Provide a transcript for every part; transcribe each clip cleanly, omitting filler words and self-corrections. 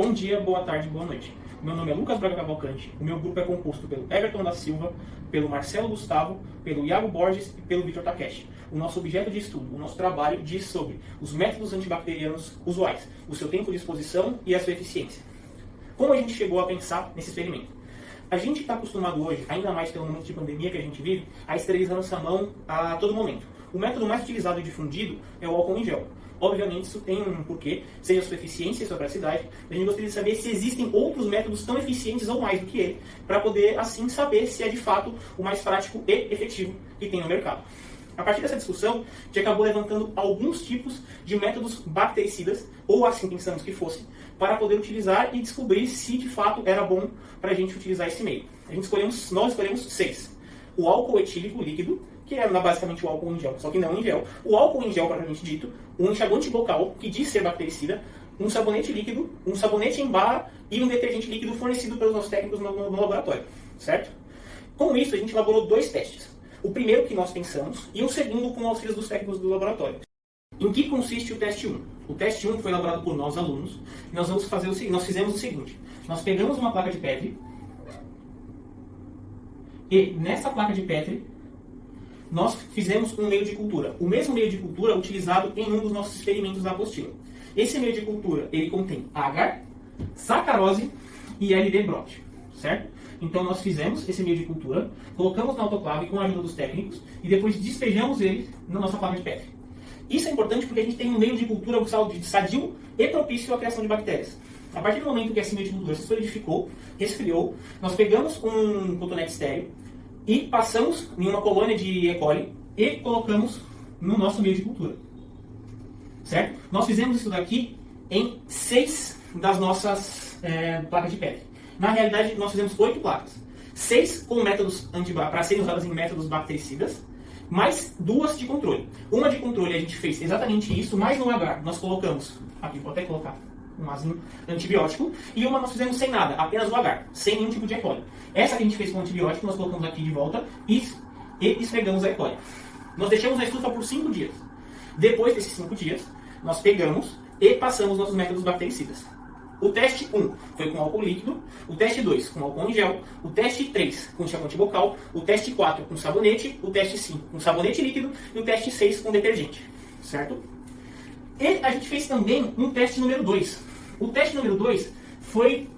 Bom dia, boa tarde, boa noite. Meu nome é Lucas Braga Cavalcante. O meu grupo é composto pelo Everton da Silva, pelo Marcelo Gustavo, pelo Iago Borges e pelo Victor Takeshi. O nosso objeto de estudo, o nosso trabalho diz sobre os métodos antibacterianos usuais, o seu tempo de exposição e a sua eficiência. Como a gente chegou a pensar nesse experimento? A gente está acostumado hoje, ainda mais pelo momento de pandemia que a gente vive, a esterilizar nossa mão a todo momento. O método mais utilizado e difundido é o álcool em gel. Obviamente isso tem um porquê, seja a sua eficiência e a sua praticidade. A gente gostaria de saber se existem outros métodos tão eficientes ou mais do que ele, para poder assim saber se é de fato o mais prático e efetivo que tem no mercado. A partir dessa discussão, a gente acabou levantando alguns tipos de métodos bactericidas, ou assim pensamos que fossem, para poder utilizar e descobrir se de fato era bom para a gente utilizar esse meio. Nós escolhemos 6. O álcool etílico líquido, que é basicamente o álcool em gel, só que não em gel. O álcool em gel, propriamente dito, um enxaguante bucal, que diz ser bactericida, um sabonete líquido, um sabonete em barra e um detergente líquido fornecido pelos nossos técnicos no laboratório, certo? Com isso, a gente elaborou 2 testes. O primeiro que nós pensamos e o segundo com auxílio dos técnicos do laboratório. Em que consiste o teste 1? O teste 1 foi elaborado por nós, alunos, e nós fizemos o seguinte. Nós pegamos uma placa de Petri e nessa placa de Petri nós fizemos um meio de cultura. O mesmo meio de cultura utilizado em um dos nossos experimentos da apostila. Esse meio de cultura, ele contém agar, sacarose e LD-Brot, certo? Então nós fizemos esse meio de cultura, colocamos na autoclave com a ajuda dos técnicos e depois despejamos ele na nossa placa de Petri. Isso é importante porque a gente tem um meio de cultura sadio e propício à criação de bactérias. A partir do momento que esse meio de cultura se solidificou, resfriou, nós pegamos um cotonete estéreo e passamos em uma colônia de E. coli e colocamos no nosso meio de cultura. Certo? Nós fizemos isso daqui em 6 das nossas placas de Petri. Na realidade, nós fizemos 8 placas. 6 com métodos para serem usadas em métodos bactericidas, mais 2 de controle. Uma de controle a gente fez exatamente isso, mas no agar nós colocamos, aqui vou até colocar um azinho antibiótico, e uma nós fizemos sem nada, apenas o agar, sem nenhum tipo de E. coli. Essa que a gente fez com antibiótico, nós colocamos aqui de volta e esfregamos a E. coli. Nós deixamos na estufa por 5 dias. Depois desses 5 dias, nós pegamos e passamos nossos métodos bactericidas. O teste 1 foi com álcool líquido, o teste 2 com álcool em gel, o teste 3 com enxaguante bucal, o teste 4 com sabonete, o teste 5 com sabonete líquido e o teste 6 com detergente, certo? E a gente fez também um teste número 2. O teste número 2 foi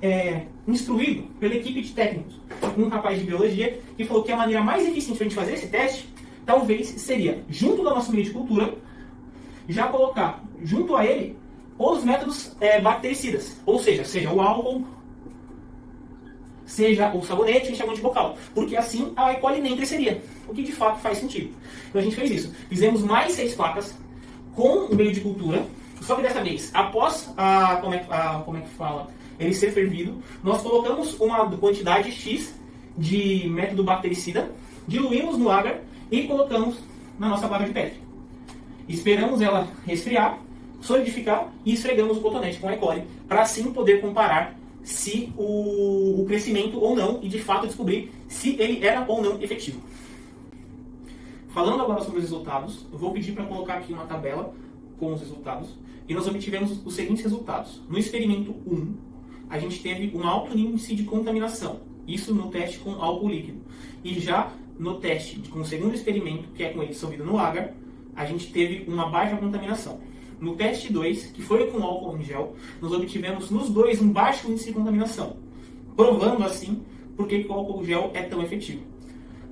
instruído pela equipe de técnicos, um rapaz de biologia, que falou que a maneira mais eficiente para a gente fazer esse teste, talvez seria, junto do nosso meio de cultura, já colocar junto a ele os métodos bactericidas, ou seja o álcool, seja o sabonete e o enxaguante bucal, porque assim a E. coli nem cresceria, o que de fato faz sentido. Então a gente fez isso. Fizemos mais 6 placas com o meio de cultura, só que dessa vez, após ele ser fervido, nós colocamos uma quantidade X de método bactericida, diluímos no agar e colocamos na nossa placa de Petri. Esperamos ela resfriar, solidificar e esfregamos o cotonete com a E. coli, para assim poder comparar se o crescimento ou não e de fato descobrir se ele era ou não efetivo. Falando agora sobre os resultados, eu vou pedir para colocar aqui uma tabela com os resultados e nós obtivemos os seguintes resultados. No experimento 1, a gente teve um alto índice de contaminação, isso no teste com álcool líquido. E já no teste com o segundo experimento, que é com ele dissolvido no agar, a gente teve uma baixa contaminação. No teste 2, que foi com álcool em gel, nós obtivemos nos dois um baixo índice de contaminação, provando assim por que o álcool gel é tão efetivo.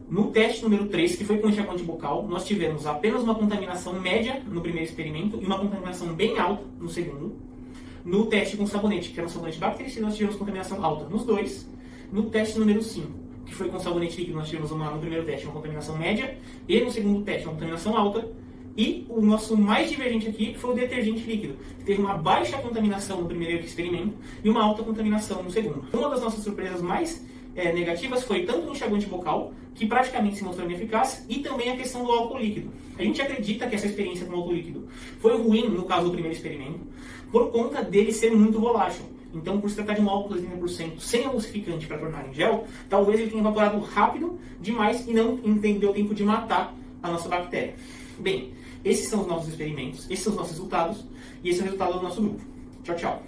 No teste número 3, que foi com enxaguante bucal, nós tivemos apenas uma contaminação média no primeiro experimento e uma contaminação bem alta no segundo. No teste com sabonete, que era um sabonete bactericida, nós tivemos contaminação alta nos dois. No teste número 5, que foi com sabonete líquido, nós tivemos no primeiro teste uma contaminação média e no segundo teste uma contaminação alta. E o nosso mais divergente aqui foi o detergente líquido, que teve uma baixa contaminação no primeiro experimento e uma alta contaminação no segundo. Uma das nossas surpresas mais negativas foi tanto o enxaguante bucal, que praticamente se mostrou ineficaz, e também a questão do álcool líquido. A gente acredita que essa experiência com o álcool líquido foi ruim no caso do primeiro experimento, por conta dele ser muito volátil. Então, por se tratar de um álcool 30% sem emulsificante para tornar em gel, talvez ele tenha evaporado rápido demais e não deu tempo de matar a nossa bactéria. Bem, esses são os nossos experimentos, esses são os nossos resultados, e esse é o resultado do nosso grupo. Tchau, tchau.